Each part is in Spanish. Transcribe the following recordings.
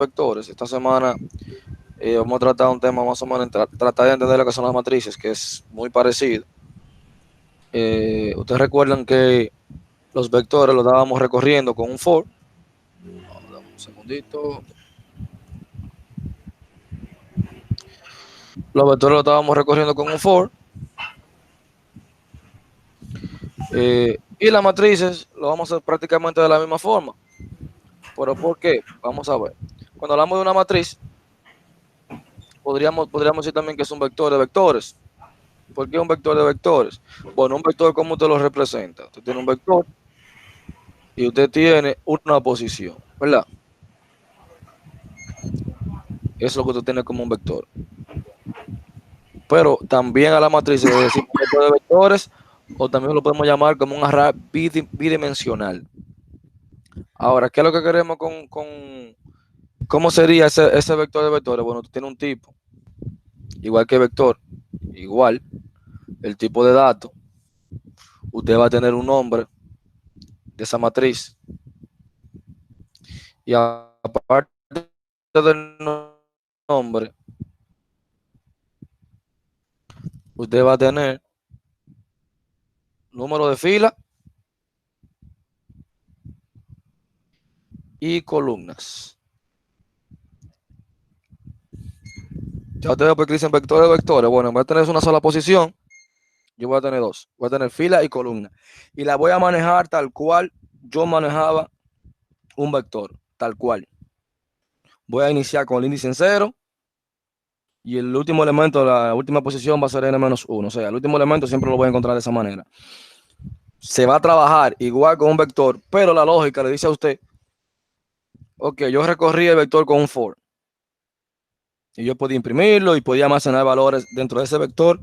vectores. Esta semana vamos a tratar un tema más o menos, tratar de entender lo que son las matrices, que es muy parecido. Ustedes recuerdan que los vectores los estábamos recorriendo con un for. Dame un segundito. Los vectores los estábamos recorriendo con un for. Y las matrices lo vamos a hacer prácticamente de la misma forma. ¿Pero por qué? Vamos a ver. Cuando hablamos de una matriz, podríamos decir también que es un vector de vectores. ¿Por qué un vector de vectores? Bueno, un vector, ¿cómo usted lo representa? Usted tiene un vector y usted tiene una posición, ¿verdad? Eso es lo que usted tiene como un vector. Pero también a la matriz le decimos vector de vectores, o también lo podemos llamar como un array bidimensional. Ahora, ¿qué es lo que queremos cómo sería ese vector de vectores? Bueno, usted tiene un tipo, igual que vector, igual, el tipo de dato, usted va a tener un nombre de esa matriz, y aparte del nombre, usted va a tener número de fila y columnas. Ya ustedes porque dicen vectores de vectores. Bueno, en vez de tener una sola posición, yo voy a tener dos. Voy a tener fila y columna. Y la voy a manejar tal cual yo manejaba un vector, tal cual. Voy a iniciar con el índice en cero y el último elemento, la última posición va a ser n-1. O sea, el último elemento siempre lo voy a encontrar de esa manera. Se va a trabajar igual con un vector, pero la lógica le dice a usted, ok, yo recorrí el vector con un for. Y yo podía imprimirlo y podía almacenar valores dentro de ese vector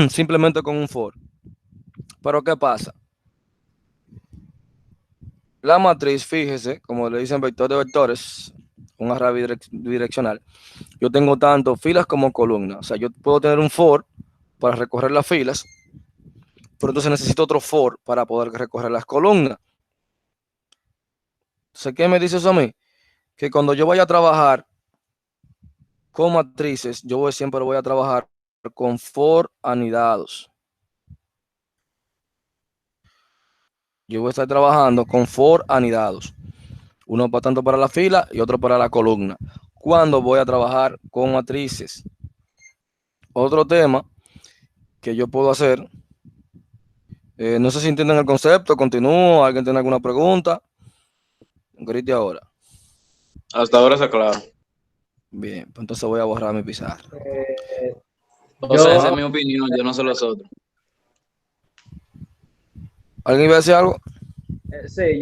simplemente con un for. Pero ¿qué pasa? La matriz, fíjese, como le dicen vector de vectores, un array bidireccional, yo tengo tanto filas como columnas. O sea, yo puedo tener un for para recorrer las filas, pero entonces necesito otro for para poder recorrer las columnas. Entonces, ¿qué me dice eso a mí? Que cuando yo vaya a trabajar con matrices, siempre voy a trabajar con for anidados. Yo voy a estar trabajando con for anidados. Uno tanto para la fila y otro para la columna. Cuando voy a trabajar con matrices. Otro tema que yo puedo hacer, no sé si entienden el concepto, continúo, alguien tiene alguna pregunta, grite ahora. Hasta ahora está claro. Bien, pues entonces voy a borrar mi pizarra. O sea, esa es Ajá. mi opinión, yo no sé los otros. ¿Alguien iba a decir algo? Sí,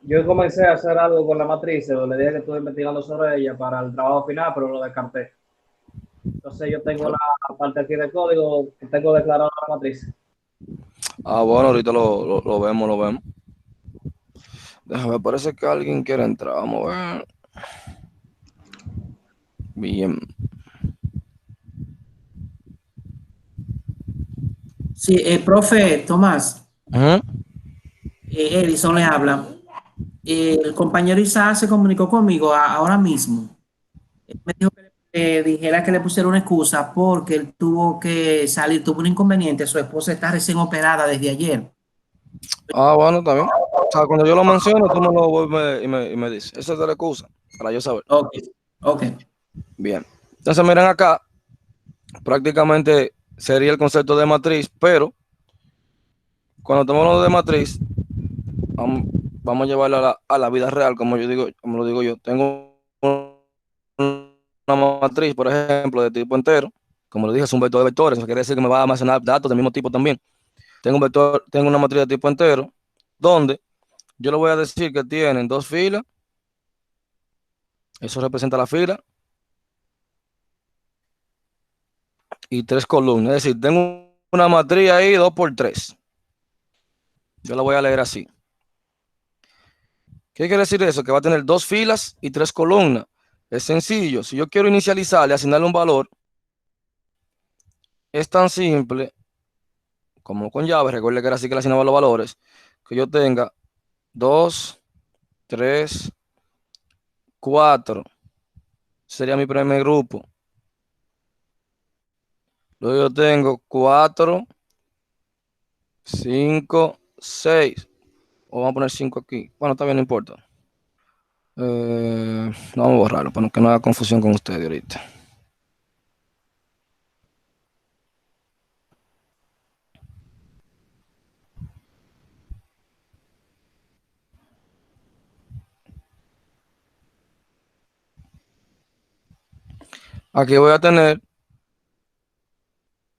yo comencé a hacer algo con la matriz, le dije que estuve investigando sobre ella para el trabajo final, pero lo descarté. Entonces yo tengo la parte aquí de código que tengo declarado la matriz. Bueno, ahorita lo vemos, lo vemos. Déjame, parece que alguien quiere entrar, vamos a ver. Bien. Sí, profe Tomás, Ujú. Edison le habla. El compañero Isaac se comunicó conmigo ahora mismo. Me dijo que le dijera que le pusiera una excusa porque él tuvo que salir, tuvo un inconveniente. Su esposa está recién operada desde ayer. Bueno, está bien. O sea, cuando yo lo menciono, tú me lo vuelves y me dices. Esa es la excusa, para yo saber. Ok, ok. Bien. Entonces, miren acá, prácticamente sería el concepto de matriz, pero cuando estamos hablando de matriz, vamos, vamos a llevarlo a la vida real, como lo digo yo. Tengo una matriz, por ejemplo, de tipo entero. Como le dije, es un vector de vectores. Eso quiere decir que me va a almacenar datos del mismo tipo también. Tengo una matriz de tipo entero, donde yo le voy a decir que tienen dos filas. Eso representa la fila. Y tres columnas. Es decir, tengo una matriz ahí 2 por 3. Yo la voy a leer así. ¿Qué quiere decir eso? Que va a tener dos filas y tres columnas. Es sencillo. Si yo quiero inicializarle, asignarle un valor, es tan simple como con llave. Recuerde que era así que le asignaba los valores. Que yo tenga 2, 3, 4 sería mi primer grupo. Luego yo tengo 4, 5, 6. O vamos a poner 5 aquí. Bueno, está bien, no importa. Vamos a borrarlo para que no haga confusión con ustedes ahorita. Aquí voy a tener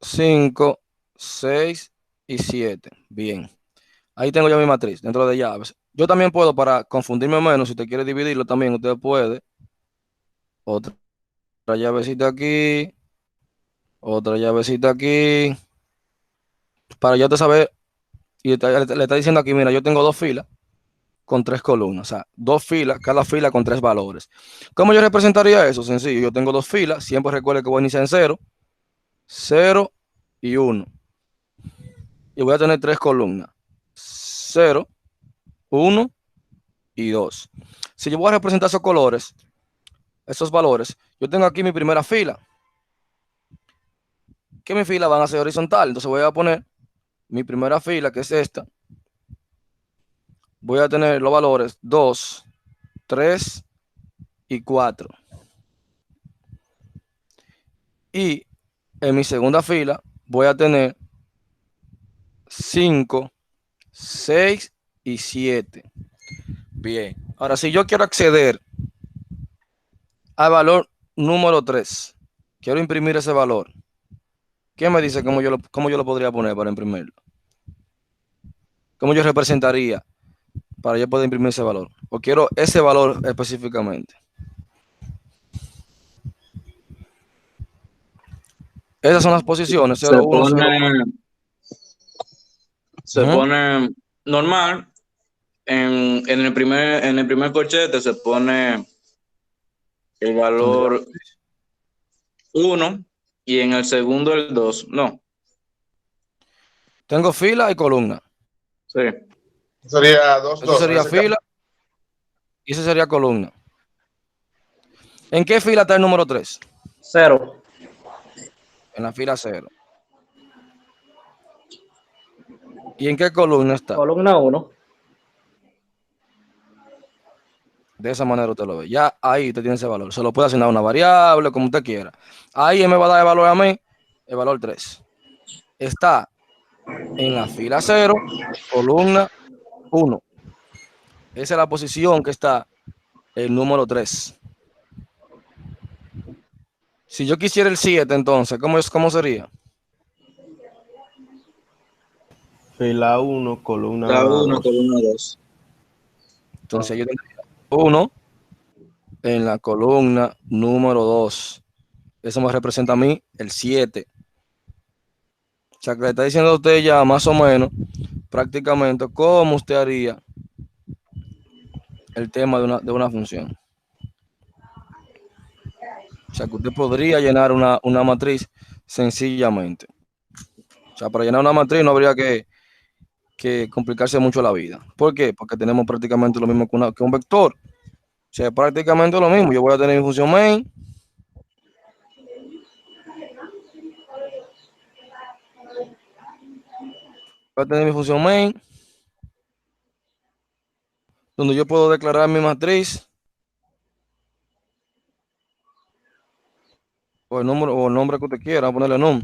5, 6 y 7. Bien. Ahí tengo ya mi matriz dentro de llaves. Yo también puedo, para confundirme menos, si usted quiere dividirlo también, usted puede. Otra llavecita aquí, otra llavecita aquí. Para ya te saber, y le está diciendo aquí, mira, yo tengo 2 filas con 3 columnas. O sea, 2 filas, cada fila con 3 valores. ¿Cómo yo representaría eso? Sencillo, yo tengo 2 filas, siempre recuerde que voy a iniciar en 0, 0 y 1. Y voy a tener 3 columnas. 0, 1 y 2. Si yo voy a representar esos colores, esos valores, yo tengo aquí mi primera fila, que mis filas van a ser horizontal. Entonces voy a poner mi primera fila, que es esta. Voy a tener los valores 2, 3 y 4. Y en mi segunda fila voy a tener 5, 6 y 7. Bien. Ahora, si yo quiero acceder al valor número 3, quiero imprimir ese valor, ¿qué me dice cómo yo lo podría poner para imprimirlo? ¿Cómo yo representaría para yo poder imprimir ese valor? O quiero ese valor específicamente. Esas son las posiciones, Se 0, 1, 0. pone normal. En el primer corchete se pone el valor 1 y en el segundo el 2. No, Tengo fila y columna. sí. Sería 2, Eso 2. sería fila y eso sería columna. ¿En qué fila está el número 3? 0. En la fila 0. ¿Y en qué columna está? Columna 1. De esa manera usted lo ve. Ya ahí usted tiene ese valor. Se lo puede asignar a una variable, como usted quiera. Ahí él me va a dar el valor a mí, el valor 3. Está en la fila 0, columna 1. Esa es la posición que está el número 3. Si yo quisiera el 7, entonces, ¿cómo sería? Fila 1, columna La 1, 2. columna 2. Entonces yo tendría 1 en la columna número 2. Eso me representa a mí el 7. O sea, que le está diciendo a usted ya más o menos, prácticamente, cómo usted haría el tema de una función. O sea, que usted podría llenar una matriz sencillamente. O sea, para llenar una matriz no habría que complicarse mucho la vida. ¿Por qué? Porque tenemos prácticamente lo mismo que un vector. O sea, prácticamente lo mismo. Yo voy a tener mi función main. Voy a tener mi función main, donde yo puedo declarar mi matriz o el nombre que usted quiera, ponerle num.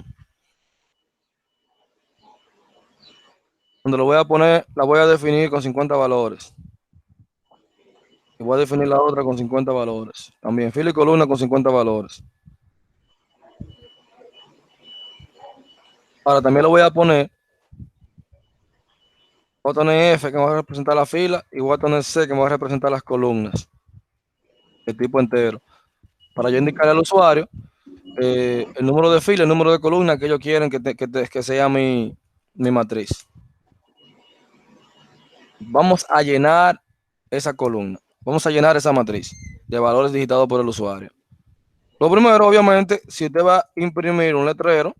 Donde lo voy a poner, la voy a definir con 50 valores. Y voy a definir la otra con 50 valores. También fila y columna con 50 valores. Ahora también lo voy a poner. Voy a tener F que me va a representar la fila y voy a tener C que me va a representar las columnas. De tipo entero. Para yo indicarle al usuario el número de fila, el número de columna que ellos quieren que sea mi matriz. Vamos a llenar esa columna. Vamos a llenar esa matriz de valores digitados por el usuario. Lo primero, obviamente, si usted va a imprimir un letrero,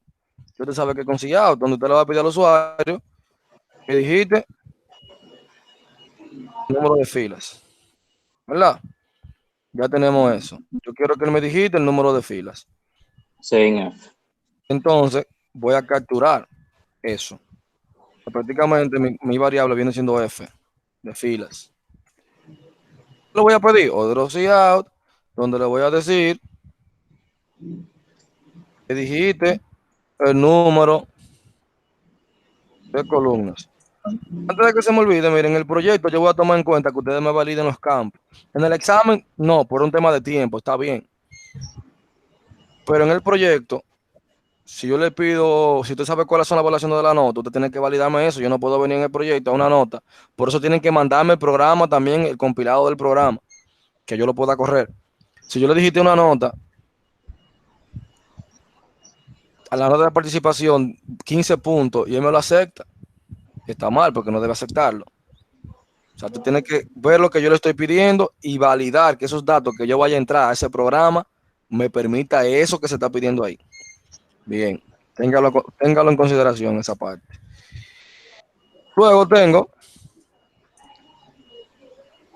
usted sabe que con Cout, donde usted le va a pedir al usuario que digite número de filas, ¿verdad? Ya tenemos eso. Yo quiero que él me dijiste el número de filas. Sí, en F. Entonces, voy a capturar eso. Prácticamente mi variable viene siendo F de filas. Le voy a pedir otro out, donde le voy a decir que dijiste el número de columnas. Antes de que se me olvide, miren, el proyecto yo voy a tomar en cuenta que ustedes me validen los campos. En el examen, no, por un tema de tiempo, está bien. Pero en el proyecto, si yo le pido, si usted sabe cuáles son las evaluaciones de la nota, usted tiene que validarme eso. Yo no puedo venir en el proyecto a una nota. Por eso tienen que mandarme el programa también, el compilado del programa, que yo lo pueda correr. Si yo le dijiste una nota, a la nota de participación, 15 puntos, y él me lo acepta, está mal porque no debe aceptarlo. O sea, tú tienes que ver lo que yo le estoy pidiendo y validar que esos datos que yo vaya a entrar a ese programa me permita eso que se está pidiendo ahí. Bien, téngalo en consideración esa parte. Luego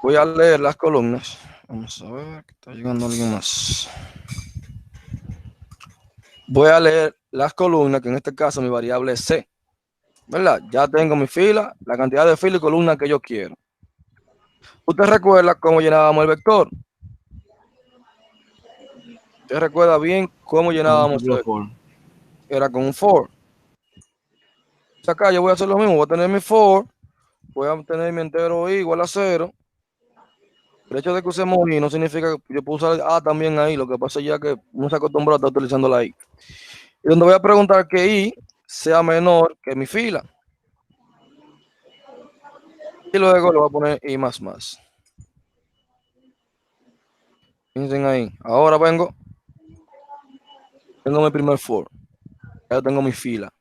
voy a leer las columnas. Vamos a ver, que está llegando alguien más. Voy a leer las columnas, que en este caso mi variable es C. ¿Verdad? Ya tengo mi fila, la cantidad de filas y columnas que yo quiero. ¿Usted recuerda cómo llenábamos el vector? ¿Usted recuerda bien cómo llenábamos el vector? Era con un for. Acá yo voy a hacer lo mismo, voy a tener mi for, voy a tener mi entero i igual a 0. El hecho de que usemos i no significa que yo puedo usar a también ahí, lo que pasa es ya que no se acostumbró a estar utilizando la i. Y donde voy a preguntar que i sea menor que mi fila. Y luego le voy a poner i más más. Piensen ahí. Ahora tengo mi primer for. Ya tengo mi fila.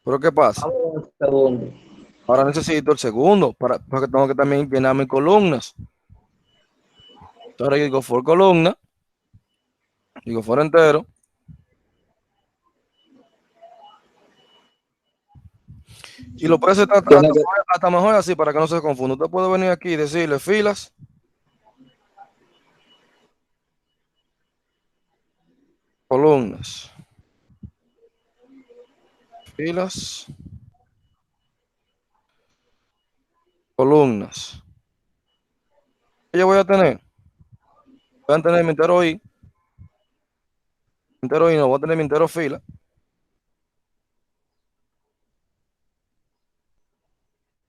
Pero ¿qué pasa? Vamos un segundo. Ahora necesito el segundo, porque tengo que también llenar mis columnas. Entonces ahora yo digo for columna, digo for entero. Y lo puede hacer hasta mejor así para que no se confunda. Usted puede venir aquí y decirle filas, columnas, filas, columnas. ¿Qué yo voy a tener? Voy a tener mi entero i, no, voy a tener mi entero fila.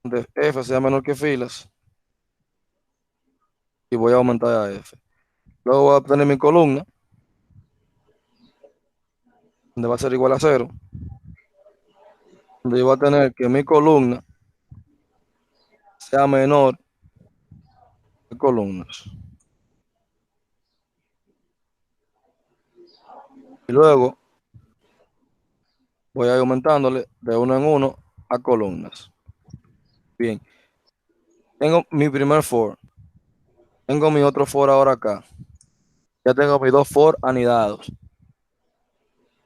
De F sea menor que filas. Y voy a aumentar a F. Luego voy a obtener mi columna, donde va a ser igual a 0. Donde yo voy a tener que mi columna sea menor que columnas. Y luego voy a ir aumentándole de 1 en 1 a columnas. Bien. Tengo mi primer for. Tengo mi otro for ahora acá. Ya tengo mis dos for anidados.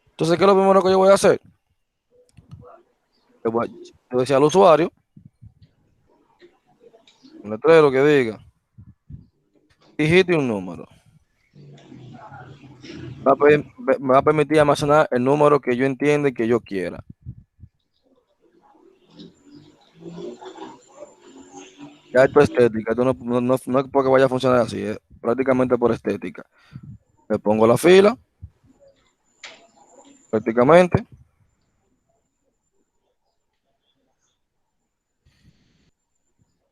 Entonces, ¿qué es lo primero que yo voy a hacer? Le voy a decir al usuario un letrero que diga digite un número. Me va a permitir almacenar el número que yo entienda y que yo quiera. Ya esto es estética, esto no es porque vaya a funcionar así, es prácticamente por estética. Le pongo la fila, prácticamente,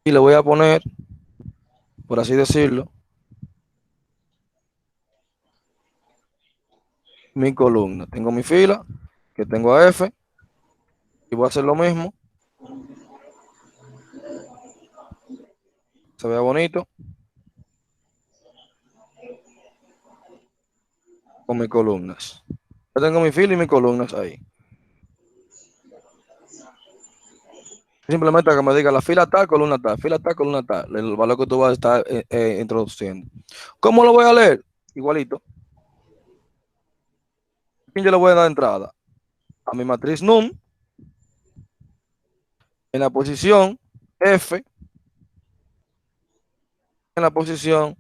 y le voy a poner, por así decirlo, mi columna. Tengo mi fila, que tengo a F, y voy a hacer lo mismo. Se vea bonito. Con mis columnas. Yo tengo mi fila y mis columnas ahí. Simplemente que me diga la fila tal, columna tal, el valor que tú vas a estar introduciendo. ¿Cómo lo voy a leer? Igualito. ¿Quién yo le voy a dar entrada? A mi matriz num, en la posición F, en la posición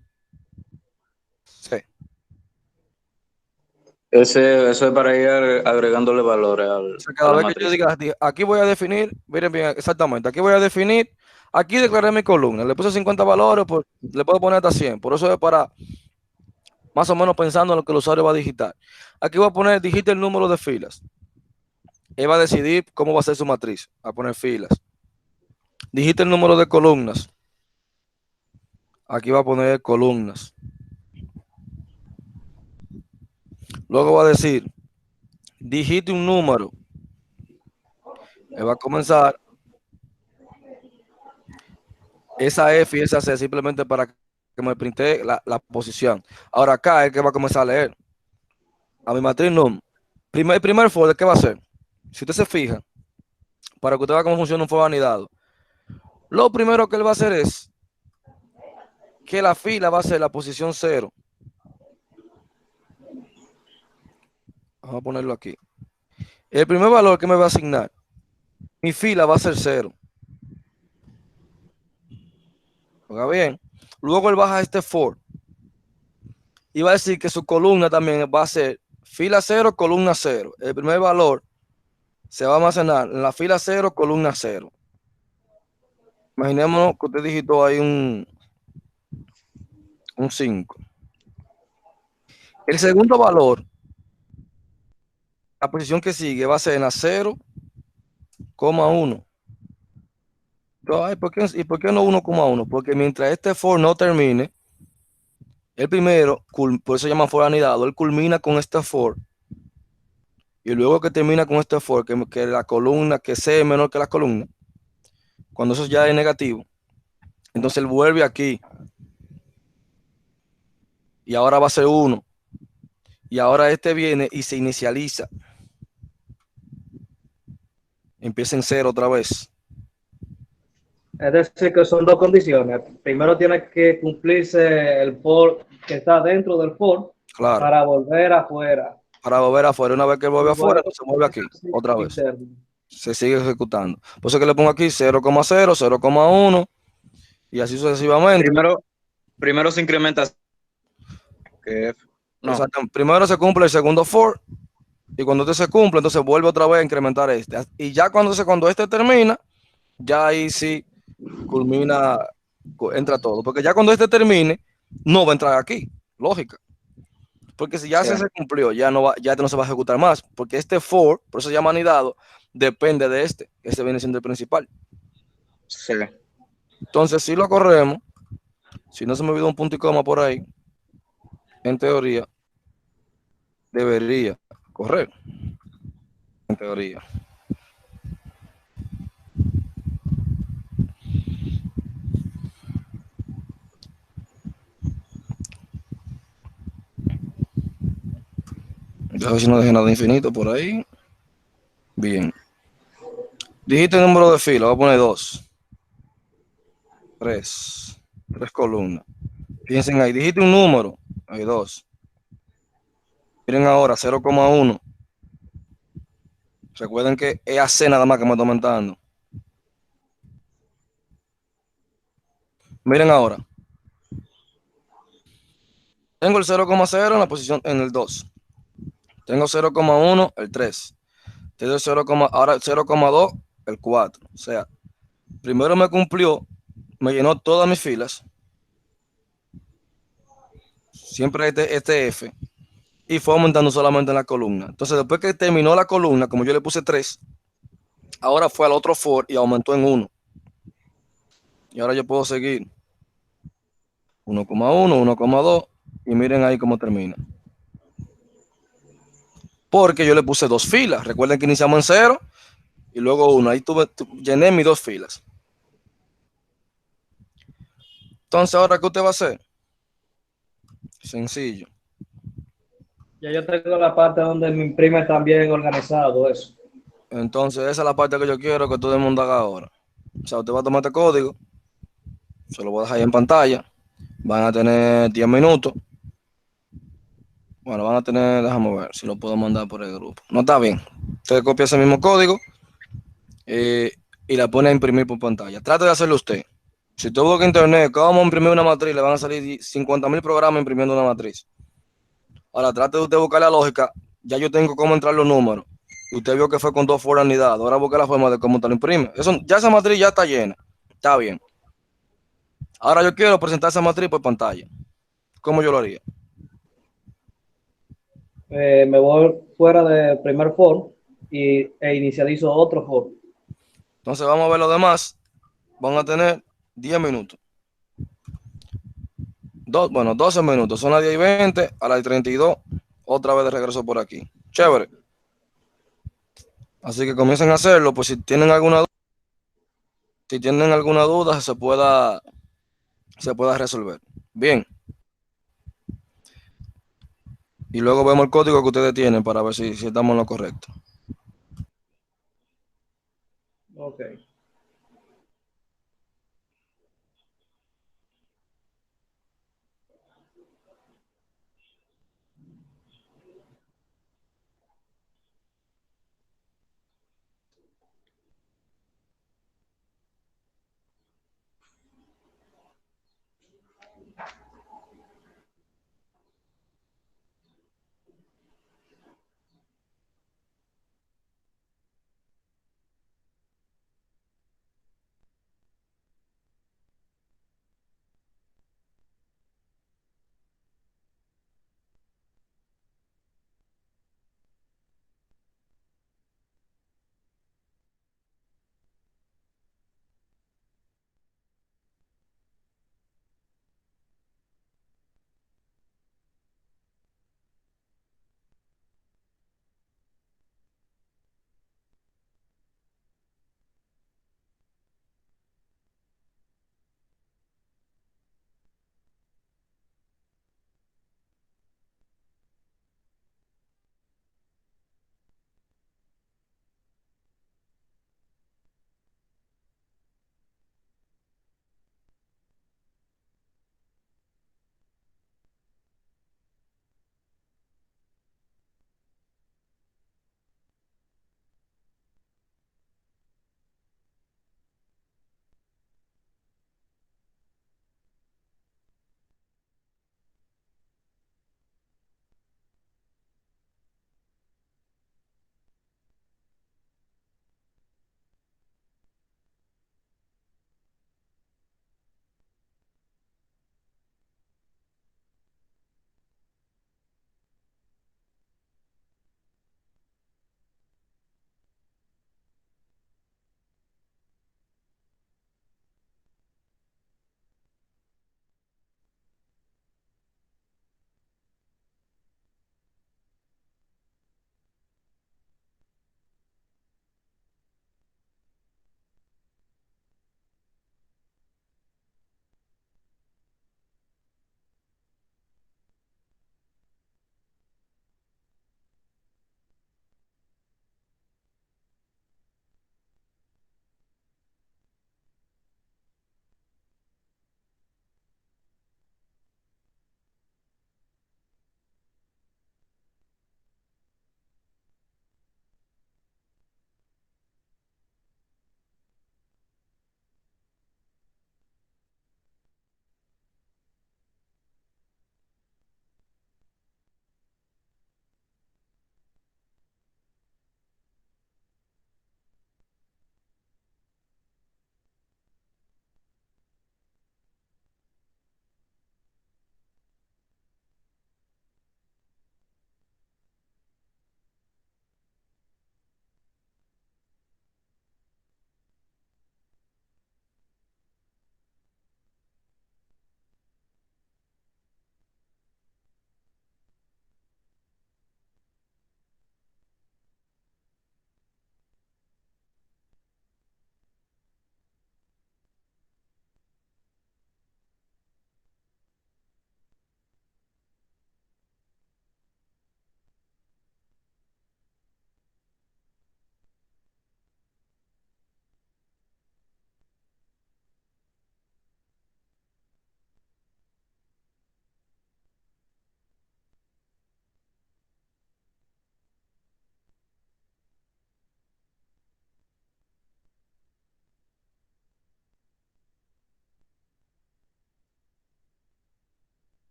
C. Eso es para ir agregándole valores O sea, a cada la vez que yo matriz. diga, aquí voy a definir, miren bien, exactamente, aquí voy a definir, aquí declaré mi columna, le puse 50 valores, pues le puedo poner hasta 100, por eso es para más o menos pensando en lo que el usuario va a digitar. Aquí voy a poner, digite el número de filas. Él va a decidir cómo va a ser su matriz, a poner filas. Digite el número de columnas. Aquí va a poner columnas. Luego va a decir, digite un número. Él va a comenzar esa F y esa C simplemente para que me printe la posición. Ahora acá es que va a comenzar a leer. A mi matriz no. El primer for, ¿qué va a hacer? Si usted se fija, para que usted vea cómo funciona un for anidado, lo primero que él va a hacer es que la fila va a ser la posición 0. Vamos a ponerlo aquí. El primer valor que me va a asignar, mi fila va a ser 0. Oiga bien. Luego él baja este for y va a decir que su columna también va a ser fila 0, columna 0. El primer valor se va a almacenar en la fila 0, columna 0. Imaginémonos que usted digitó ahí un 5. El segundo valor, la posición que sigue va a ser en la 0,1. Ay, ¿y por qué no 1,1? Porque mientras este for no termine, el primero, por eso se llama for anidado, él culmina con este for. Y luego que termina con este for, que la columna, que C es menor que la columna, cuando eso ya es negativo, entonces él vuelve aquí. Y ahora va a ser 1. Y ahora este viene y se inicializa. Empieza en 0 otra vez. Es decir, que son dos condiciones. Primero tiene que cumplirse el for que está dentro del for Claro. para volver afuera. Para volver afuera. Una vez que él vuelve Y afuera, luego se vuelve aquí. Otra vez. interno. Se sigue ejecutando. Por eso que le pongo aquí 0,0, 0,1 y así sucesivamente. Primero se incrementa. No. Primero se cumple el segundo for y cuando este se cumple, entonces vuelve otra vez a incrementar este. Y ya cuando este termina, ya ahí sí culmina, entra todo. Porque ya cuando este termine, no va a entrar aquí. Lógica. Porque si ya Sí. se cumplió, ya no se va a ejecutar más. Porque este for, por eso se llama anidado, depende de este. Este viene siendo el principal. Sí. Entonces, si lo corremos, si no se me olvidó un punto y coma por ahí, en teoría, debería correr. En teoría. A ver si no deje nada infinito por ahí. Bien. Digite el número de fila. Voy a poner 2. 3. 3 columnas. Fíjense ahí. Digite un número. Hay 2. Miren ahora 0,1. Recuerden que es AC nada más que me está aumentando. Miren ahora. Tengo el 0,0 en la posición en el 2. Tengo 0,1 el 3. Tengo ahora el 0,2 el 4. O sea, primero me cumplió, me llenó todas mis filas. Siempre este F. Y fue aumentando solamente en la columna. Entonces, después que terminó la columna, como yo le puse 3, ahora fue al otro for y aumentó en 1. Y ahora yo puedo seguir 1,1, 1,2 y miren ahí cómo termina. Porque yo le puse 2 filas. Recuerden que iniciamos en 0 y luego 1. Ahí llené mis 2 filas. Entonces, ahora, ¿qué usted va a hacer? Sencillo. Ya yo tengo la parte donde me imprime también organizado eso. Entonces, esa es la parte que yo quiero que todo el mundo haga ahora. O sea, usted va a tomar este código, se lo voy a dejar ahí en pantalla. Van a tener 10 minutos. Bueno, van a tener, déjame ver si lo puedo mandar por el grupo. No está bien. Usted copia ese mismo código y la pone a imprimir por pantalla. Trate de hacerlo usted. Si tú buscas internet, cómo imprimir una matriz, le van a salir 50,000 programas imprimiendo una matriz. Ahora trate de usted buscar la lógica. Ya yo tengo cómo entrar los números. Usted vio que fue con 2 fuera unidad. Ahora busque la forma de cómo te lo imprime. Eso, ya esa matriz ya está llena. Está bien. Ahora yo quiero presentar esa matriz por pantalla. ¿Cómo yo lo haría? Me voy fuera del primer for e inicializo otro for. Entonces vamos a ver lo demás. Van a tener 10 minutos. Bueno, 12 minutos. Son las 10:20, a las 32. Otra vez de regreso por aquí. Chévere. Así que comiencen a hacerlo. Pues si tienen alguna duda, se pueda resolver. Bien. Y luego vemos el código que ustedes tienen para ver si estamos en lo correcto. Ok.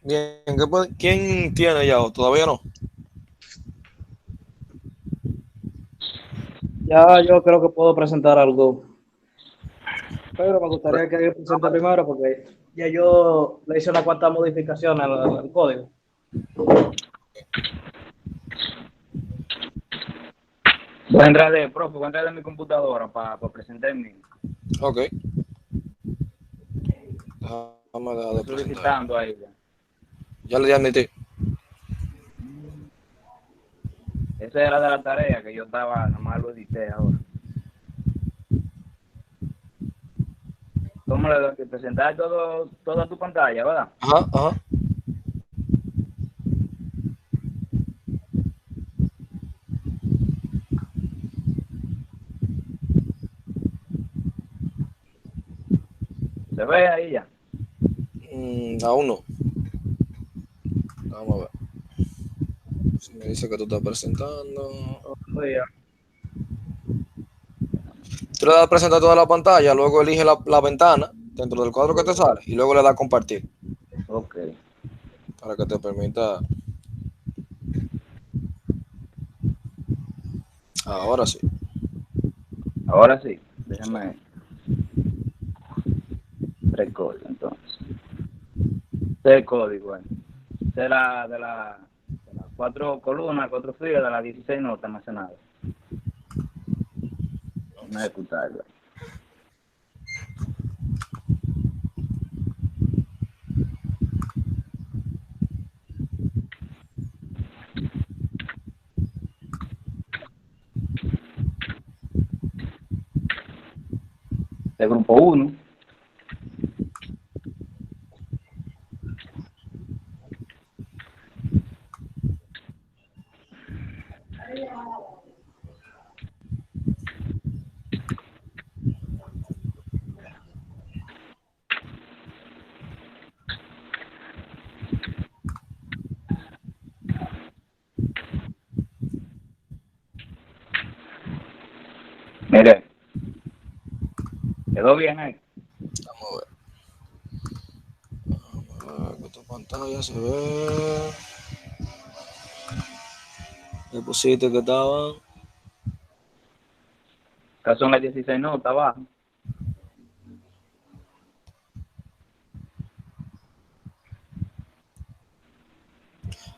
Bien, ¿quién tiene ya? ¿O todavía no? Ya yo creo que puedo presentar algo, pero me gustaría que alguien presente primero porque ya yo le hice una cuantas modificaciones al código. Voy a entrar de mi computadora para presentarme. Ok. Déjame dejar de presentar. Solicitando ahí. Ya le di a admitir. Esa era de la tarea que yo estaba, nada más lo edité ahora. ¿Cómo le doy? Presentar toda tu pantalla, ¿verdad? Ajá, ajá. ¿Se ve ahí ya? Aún no. Vamos a ver. Si me dice que tú estás presentando. Oye, Tú le das a presentar toda la pantalla, luego elige la ventana dentro del cuadro que te sale y luego le das a compartir Ok. para que te permita. Ahora sí. Ahora sí. Déjame recordar entonces. Este código, será de las 4 columnas, 4 filas, de las 16 notas almacenadas. Vamos a ejecutarlo. De grupo 1. ¿Quedó bien ahí? Vamos a ver. Vamos a ver que tu pantalla se ve. ¿Qué pusiste que estaban? Acá son las 16 notas abajo.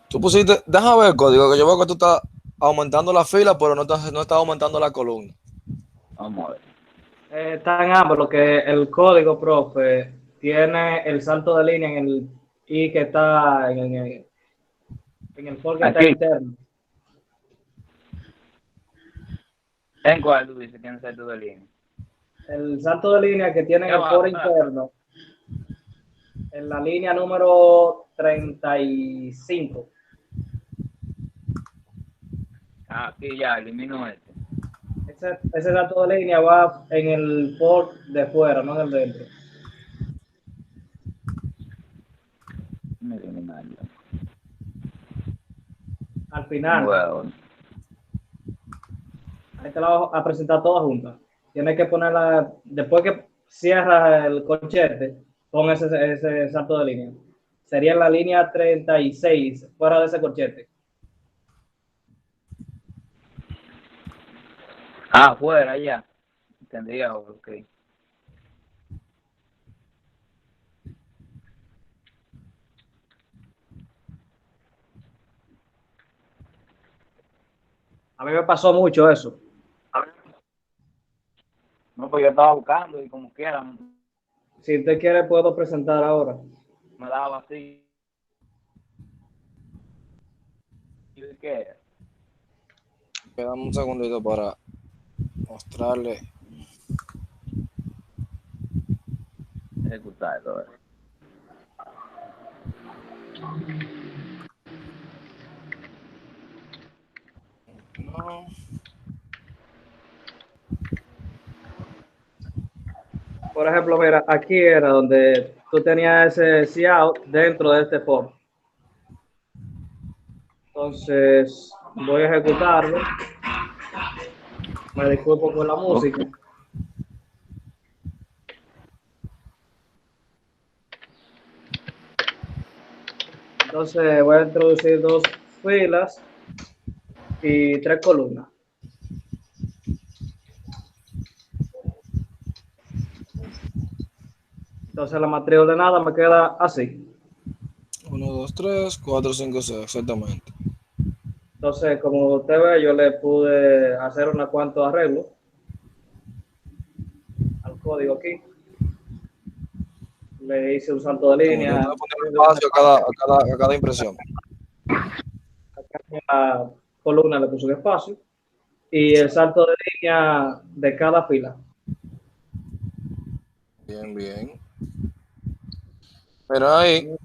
Tú pusiste, déjame ver el código, que yo veo que tú estás aumentando la fila, pero no estás aumentando la columna. Vamos a ver. Están ambos, lo que el código, profe, tiene el salto de línea en el I que está en el for que está Aquí. interno. ¿En cuál tú dices? ¿Tiene salto de línea? El salto de línea que tiene en Ya el va, for espera. interno, en la línea número 35. Aquí ya, elimino este. Ese salto de línea va en el for de fuera, no en el dentro. Déjame eliminarlo. Al final, Bueno, ahí te la voy a presentar todas juntas. Tienes que ponerla, después que cierras el corchete, pon ese salto de línea. Sería en la línea 36, fuera de ese corchete. fuera ya. Entendía, ok. A mí me pasó mucho eso. No, pues yo estaba buscando y como quiera Si usted quiere, puedo presentar ahora. me daba así. ¿Y de qué era? Dame un segundito para mostrarle. Ejecutarlo. No. Por ejemplo, mira, aquí era donde tú tenías ese cout dentro de este for. Entonces, voy a ejecutarlo. Me disculpo por la música. Entonces, voy a introducir 2 filas y 3 columnas. Entonces, la matriz ordenada me queda así. 1, 2, 3, 4, 5, 6, exactamente. Entonces, como usted ve, yo le pude hacer unos cuantos arreglos al código aquí. Le hice un salto de línea. Yo voy a poner espacio a cada impresión. Acá en la columna le puse un espacio. Y el salto de línea de cada fila. Bien, bien. Pero ahí,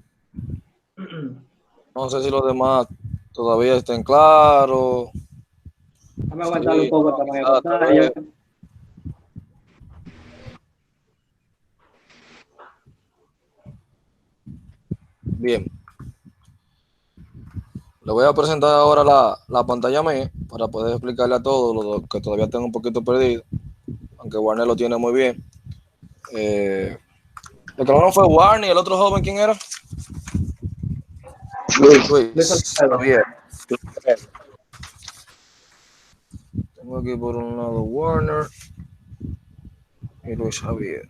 no sé si los demás todavía estén claros. Déjame aumentarle un Sí, poco el tamaño de quizás, pantalla. Bien. Le voy a presentar ahora la pantalla mía para poder explicarle a todos los que todavía tengo un poquito perdido, aunque Warner lo tiene muy bien. El que no fue Warner y el otro joven, ¿quién era? Luis Javier. Tengo aquí por un lado Warner y Luis Javier.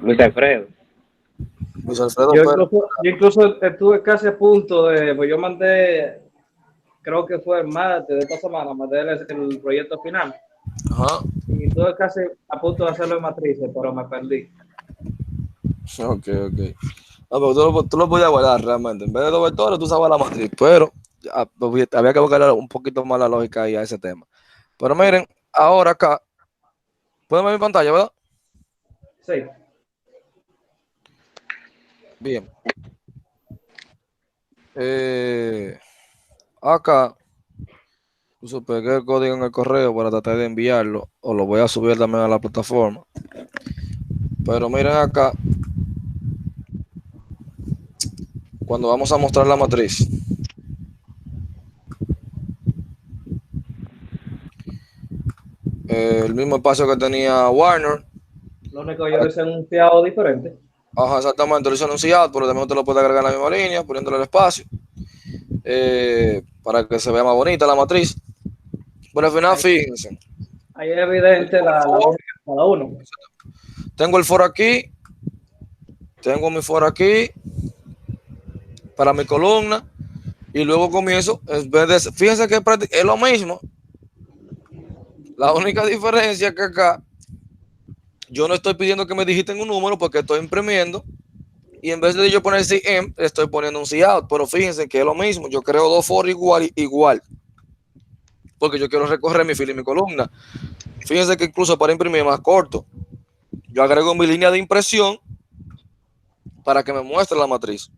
Luis Alfredo. Luis Alfredo Yo Pérez. incluso estuve casi a punto de, pues yo mandé, creo que fue el martes de esta semana, mandé el proyecto final. Ajá. Y estuve casi a punto de hacerlo en matrices, pero me perdí. Ok. No, pero tú lo podías guardar realmente. En vez de dos vectores, tú usabas la matriz, pero había que buscar un poquito más la lógica ahí a ese tema. Pero miren, ahora acá, ¿pueden ver mi pantalla, verdad? Sí. Bien. Acá, incluso pegué el código en el correo para tratar de enviarlo, o lo voy a subir también a la plataforma. Pero miren acá, cuando vamos a mostrar la matriz. el mismo espacio que tenía Warner. Lo único que yo hice un fiado diferente. Ajá, exactamente, lo hice anunciado, pero también te lo puedes agregar en la misma línea, poniéndole el espacio, para que se vea más bonita la matriz. Pero al final, fíjense, Ahí es evidente la lógica de cada uno. tengo el for aquí, tengo mi for aquí, para mi columna, y luego comienzo, fíjense que es lo mismo. La única diferencia es que acá yo no estoy pidiendo que me digiten un número porque estoy imprimiendo, y en vez de yo poner CM, estoy poniendo un cout, pero fíjense que es lo mismo. Yo creo dos for igual, porque yo quiero recorrer mi fila y mi columna. Fíjense que incluso para imprimir más corto, yo agrego mi línea de impresión para que me muestre la matriz.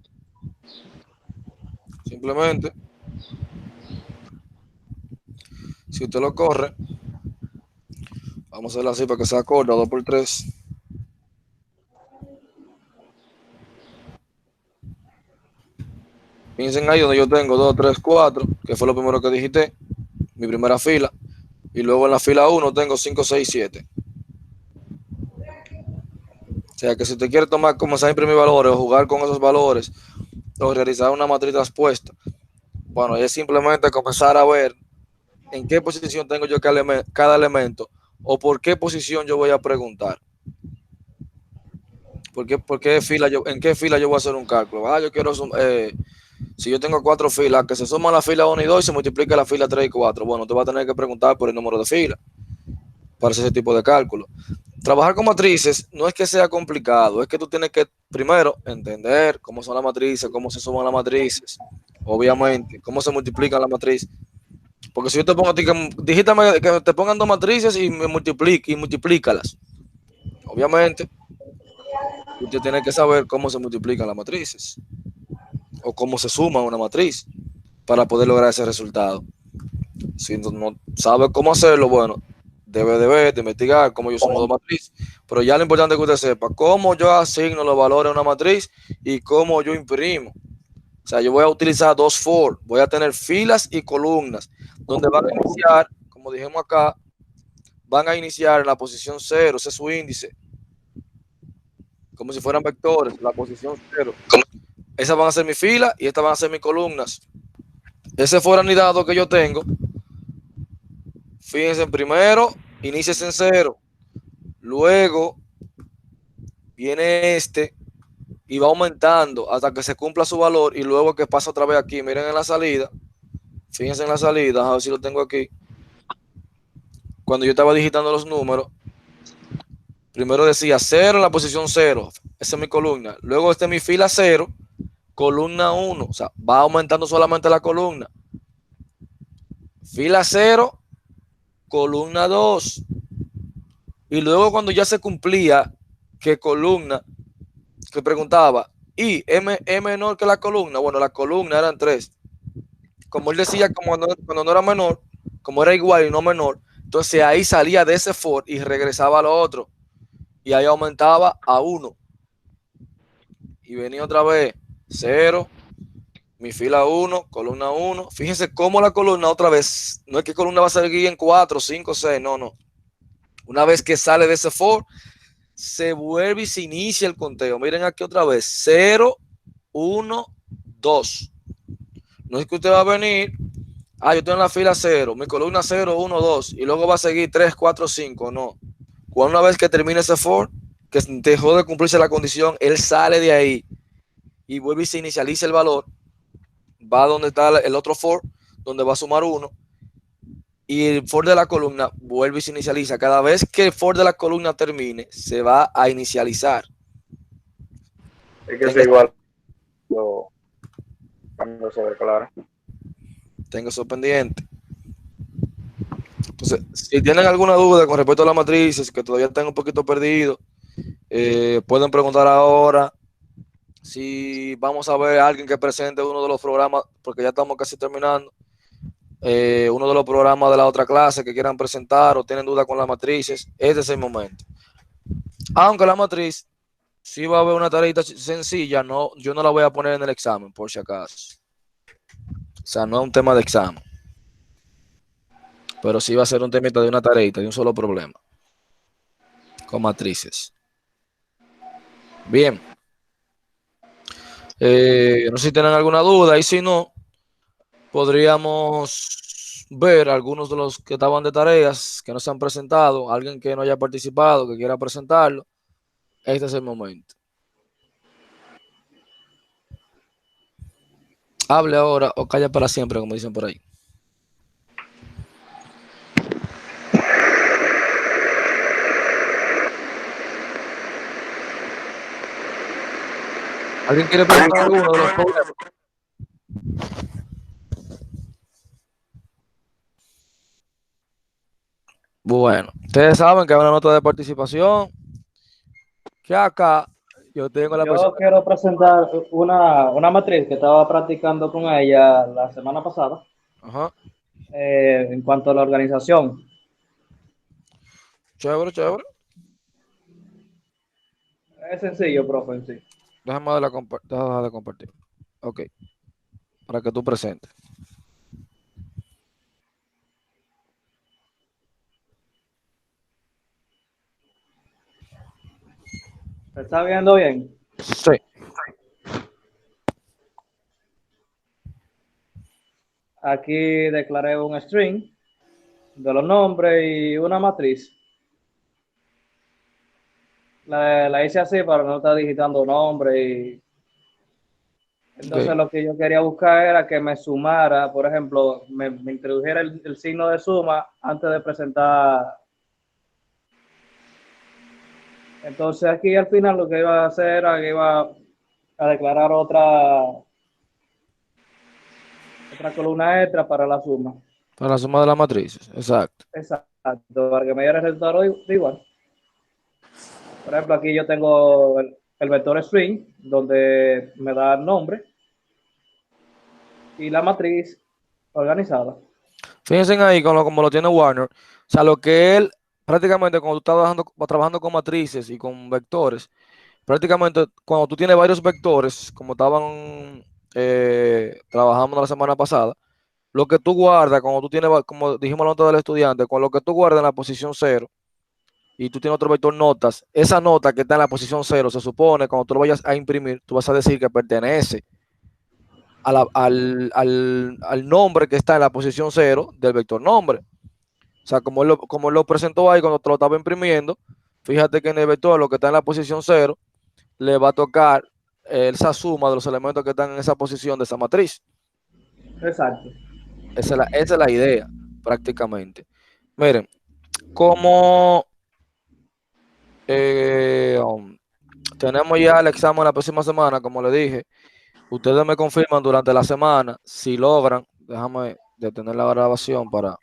Simplemente, si usted lo corre, vamos a hacerlo así para que sea corto, 2x3. Piensen ahí donde yo tengo 2, 3, 4, que fue lo primero que digité, mi primera fila, y luego en la fila 1 tengo 5, 6, 7. O sea que si usted quiere comenzar a imprimir valores o jugar con esos valores o realizar una matriz traspuesta, bueno, es simplemente comenzar a ver en qué posición tengo yo cada elemento o por qué posición yo voy a preguntar. ¿En qué fila yo voy a hacer un cálculo? Yo quiero, si yo tengo 4 filas, que se suman la fila 1 y 2 y se multiplica la fila 3 y 4. Bueno, te va a tener que preguntar por el número de filas para hacer ese tipo de cálculo. Trabajar con matrices no es que sea complicado, es que tú tienes que primero entender cómo son las matrices, cómo se suman las matrices, obviamente, cómo se multiplican las matrices. Porque si yo te pongo a ti digítame que te pongan 2 matrices y multiplícalas. Obviamente, usted tiene que saber cómo se multiplican las matrices o cómo se suma una matriz para poder lograr ese resultado. Si no sabe cómo hacerlo, bueno, debe de investigar cómo yo sumo 2 matrices, pero ya lo importante es que usted sepa cómo yo asigno los valores a una matriz y cómo yo imprimo. O sea, yo voy a utilizar 2 for, voy a tener filas y columnas, donde van a iniciar, como dijimos acá, van a iniciar en la posición 0, ese es su índice, como si fueran vectores, la posición 0. Esas van a ser mis filas y estas van a ser mis columnas. Ese for anidado que yo tengo, fíjense, primero inicia en 0, luego viene este y va aumentando hasta que se cumpla su valor y luego que pasa otra vez aquí. Miren en la salida, fíjense en la salida, a ver si lo tengo aquí. Cuando yo estaba digitando los números, primero decía 0 en la posición 0, esa es mi columna, luego esta es mi fila 0, columna 1, o sea, va aumentando solamente la columna. Fila 0, columna 2. Y luego cuando ya se cumplía que columna, que preguntaba, ¿y M es menor que la columna? Bueno, la columna eran 3. Como él decía, cuando no era menor, como era igual y no menor, entonces ahí salía de ese for y regresaba a lo otro. Y ahí aumentaba a 1. Y venía otra vez 0, mi fila 1, columna 1. Fíjense cómo la columna otra vez, no es que columna va a seguir en 4, 5, 6, no. Una vez que sale de ese for, se vuelve y se inicia el conteo. Miren aquí otra vez, 0, 1, 2. No es que usted va a venir, yo estoy en la fila 0, mi columna 0, 1, 2, y luego va a seguir 3, 4, 5, no. Una vez que termine ese for, que dejó de cumplirse la condición, él sale de ahí y vuelve y se inicializa el valor, va donde está el otro for, donde va a sumar 1, y el for de la columna vuelve y se inicializa. Cada vez que el for de la columna termine, se va a inicializar. Es que es igual cuando se declara. Tenga eso pendiente. Entonces, si tienen alguna duda con respecto a las matrices, que todavía están un poquito perdidos, pueden preguntar ahora. Si vamos a ver a alguien que presente uno de los programas, porque ya estamos casi terminando, uno de los programas de la otra clase que quieran presentar o tienen duda con las matrices, este es el momento. Aunque la matriz, si va a haber una tareita sencilla, yo no la voy a poner en el examen, por si acaso. O sea, no es un tema de examen. pero sí va a ser un temita de una tareita, de un solo problema, con matrices. Bien. No sé si tienen alguna duda, y si no, podríamos ver algunos de los que estaban de tareas que no se han presentado, alguien que no haya participado, que quiera presentarlo. Este es el momento. Hable ahora o calla para siempre, como dicen por ahí. ¿Alguien quiere presentar alguno de los problemas? Bueno, ustedes saben que hay una nota de participación, que acá yo tengo la persona. Yo quiero presentar una matriz que estaba practicando con ella la semana pasada Ajá, en cuanto a la organización. chévere, chévere. Es sencillo, profe, en sí. Déjame dejar de compartir. Ok, para que tú presentes. ¿Se está viendo bien? Sí. Aquí declaré un string de los nombres y una matriz. La hice así para no estar digitando nombres y entonces Ok. lo que yo quería buscar era que me sumara, por ejemplo, me introdujera el signo de suma antes de presentar. Entonces aquí al final lo que iba a hacer era que iba a declarar otra columna extra para la suma. Para la suma de las matrices, exacto. Exacto, para que me diera el resultado igual. Por ejemplo, aquí yo tengo el vector string, donde me da el nombre, y la matriz organizada. Fíjense ahí como lo tiene Warner. O sea, lo que él, prácticamente cuando tú estás trabajando con matrices y con vectores, prácticamente cuando tú tienes varios vectores, como estaban trabajando la semana pasada, lo que tú guardas, cuando tú tienes, como dijimos la nota del estudiante, con lo que tú guardas en la posición 0 y tú tienes otro vector notas, esa nota que está en la posición 0 se supone, cuando tú lo vayas a imprimir, tú vas a decir que pertenece al nombre que está en la posición 0 del vector nombre. O sea, como él lo presentó ahí cuando te lo estaba imprimiendo, fíjate que en el vector lo que está en la posición 0 le va a tocar esa suma de los elementos que están en esa posición de esa matriz. Exacto. Esa es la idea, prácticamente. Miren, como tenemos ya el examen la próxima semana, como le dije, ustedes me confirman durante la semana si logran. Déjame detener la grabación para